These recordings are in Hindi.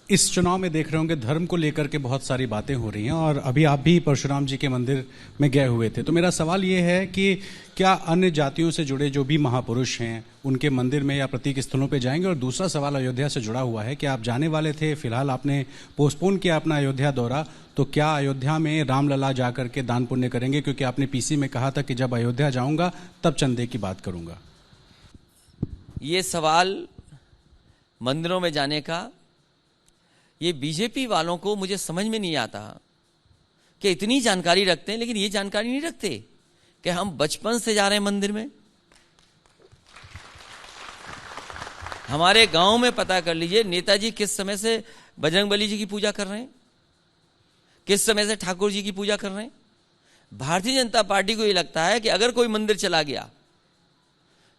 इस चुनाव में देख रहे होंगे धर्म को लेकर के बहुत सारी बातें हो रही हैं और अभी आप भी परशुराम जी के मंदिर में गए हुए थे। तो मेरा सवाल ये है कि क्या अन्य जातियों से जुड़े जो भी महापुरुष हैं उनके मंदिर में या प्रतीक स्थलों पे जाएंगे? और दूसरा सवाल अयोध्या से जुड़ा हुआ है कि आप जाने वाले थे, फिलहाल आपने पोस्टपोन किया अपना अयोध्या दौरा, तो क्या अयोध्या में रामलला जा करके दान पुण्य करेंगे? क्योंकि आपने पीसी में कहा था कि जब अयोध्या जाऊंगा तब चंदे की बात करूंगा। ये सवाल मंदिरों में जाने का, ये बीजेपी वालों को मुझे समझ में नहीं आता कि इतनी जानकारी रखते हैं लेकिन ये जानकारी नहीं रखते कि हम बचपन से जा रहे हैं मंदिर में। हमारे गांव में पता कर लीजिए नेताजी किस समय से बजरंगबली जी की पूजा कर रहे हैं, किस समय से ठाकुर जी की पूजा कर रहे हैं। भारतीय जनता पार्टी को ये लगता है कि अगर कोई मंदिर चला गया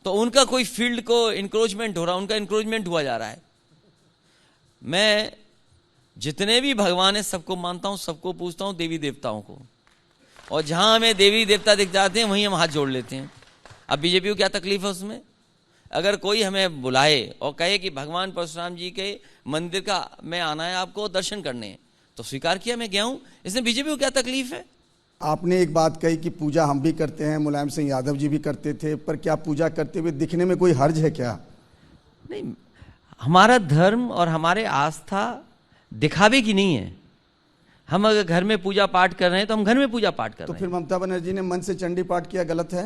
तो उनका कोई फील्ड को इंक्रोचमेंट हो रहा, उनका इंक्रोचमेंट हुआ जा रहा है। मैं जितने भी भगवान है सबको मानता हूं, सबको पूछता हूं, देवी देवताओं को, और जहां हमें देवी देवता दिख जाते हैं वहीं हम हाथ जोड़ लेते हैं। अब बीजेपी को क्या तकलीफ है उसमें? अगर कोई हमें बुलाए और कहे कि भगवान परशुराम जी के मंदिर का में आना है, आपको दर्शन करने हैं, तो स्वीकार किया, मैं गया हूं। इसमें बीजेपी को क्या तकलीफ है? आपने एक बात कही कि पूजा हम भी करते हैं, मुलायम सिंह यादव जी भी करते थे, पर क्या पूजा करते हुए दिखने में कोई हर्ज है क्या? नहीं, हमारा धर्म और हमारे आस्था दिखावे की नहीं है। हम अगर घर में पूजा पाठ कर रहे हैं तो हम घर में पूजा पाठ कर रहे हैं। तो फिर ममता बनर्जी ने मन से चंडी पाठ किया, गलत है?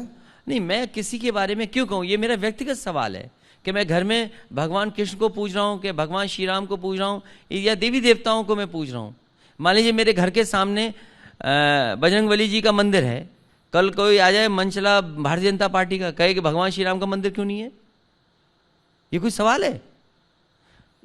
नहीं, मैं किसी के बारे में क्यों कहूँ? ये मेरा व्यक्तिगत सवाल है कि मैं घर में भगवान कृष्ण को पूज रहा हूँ कि भगवान श्री राम को पूज रहा हूँ या देवी देवताओं को मैं पूज रहा हूँ। मान लीजिए मेरे घर के सामने बजरंगबली जी का मंदिर है, कल कोई आ जाए मंचला भारतीय जनता पार्टी का, कहे कि भगवान श्री राम का मंदिर क्यों नहीं है? ये कोई सवाल है?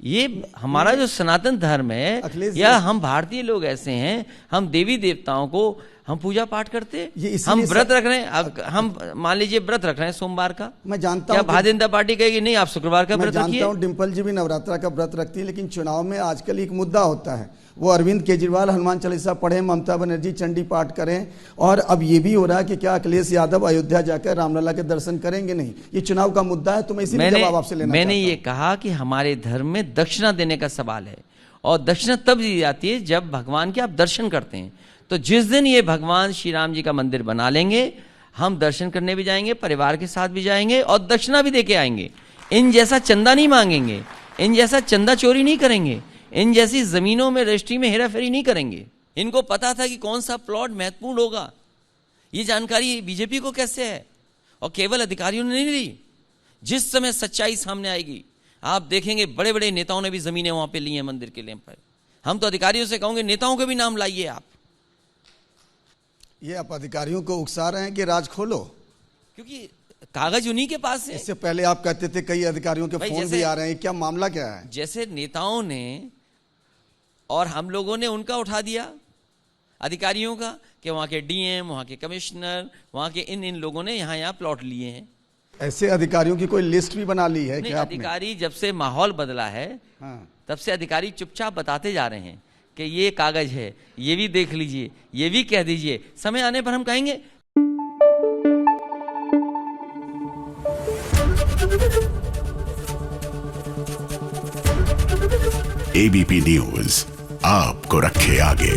ये हमारा जो सनातन धर्म है, या हम भारतीय लोग ऐसे हैं, हम देवी देवताओं को हम पूजा पाठ करते हैं, हम व्रत रख रहे हैं। हम मान लीजिए व्रत रख रहे हैं सोमवार का, मैं जानता हूं, भारतीय जनता पार्टी कहेगी नहीं आप शुक्रवार का व्रत रखिए। मैं जानता हूं डिम्पल जी भी नवरात्रा का व्रत रखती है, लेकिन चुनाव में आजकल एक मुद्दा होता है, वो अरविंद केजरीवाल हनुमान चालीसा पढ़े, ममता बनर्जी चंडी पाठ करें, और अब ये भी हो रहा है कि क्या अखिलेश यादव अयोध्या जाकर रामलला के दर्शन करेंगे नहीं? ये चुनाव का मुद्दा है, तो मैं इसीलिए जवाब आपसे लेना मैंने ये कहा कि हमारे धर्म में दक्षिणा देने का सवाल है, और दक्षिणा तब दी जाती है जब भगवान के आप दर्शन करते हैं। तो जिस दिन ये भगवान श्री राम जी का मंदिर बना लेंगे, हम दर्शन करने भी जाएंगे, परिवार के साथ भी जाएंगे और दक्षिणा भी देके आएंगे। इन जैसा चंदा नहीं मांगेंगे, इन जैसा चंदा चोरी नहीं करेंगे, इन जैसी जमीनों में रजिस्ट्री में हेराफेरी नहीं करेंगे। इनको पता था कि कौन सा प्लॉट महत्वपूर्ण होगा। ये जानकारी बीजेपी को कैसे है? और केवल अधिकारियों ने नहीं ली। जिस समय सच्चाई सामने आएगी आप देखेंगे बड़े बड़े नेताओं ने भी जमीनें वहां पे ली हैं मंदिर के लिए पर। हम तो अधिकारियों से कहूंगे नेताओं के भी नाम लाइए आप। ये आप अधिकारियों को उकसा रहे हैं कि राज खोलो, क्योंकि कागज उन्हीं के पास है। इससे पहले आप कहते थे कई अधिकारियों के फोन भी आ रहे हैं, क्या मामला क्या है? जैसे नेताओं ने और हम लोगों ने उनका उठा दिया अधिकारियों का, कि वहां के डीएम, वहां के कमिश्नर, वहां के इन लोगों ने यहाँ प्लॉट लिए हैं। ऐसे अधिकारियों की कोई लिस्ट भी बना ली है क्या? अधिकारी जब से माहौल बदला है, हाँ, तब से अधिकारी चुपचाप बताते जा रहे हैं कि ये कागज है, ये भी देख लीजिए, ये भी कह दीजिए, समय आने पर हम कहेंगे। एबीपी न्यूज आपको रखे आगे।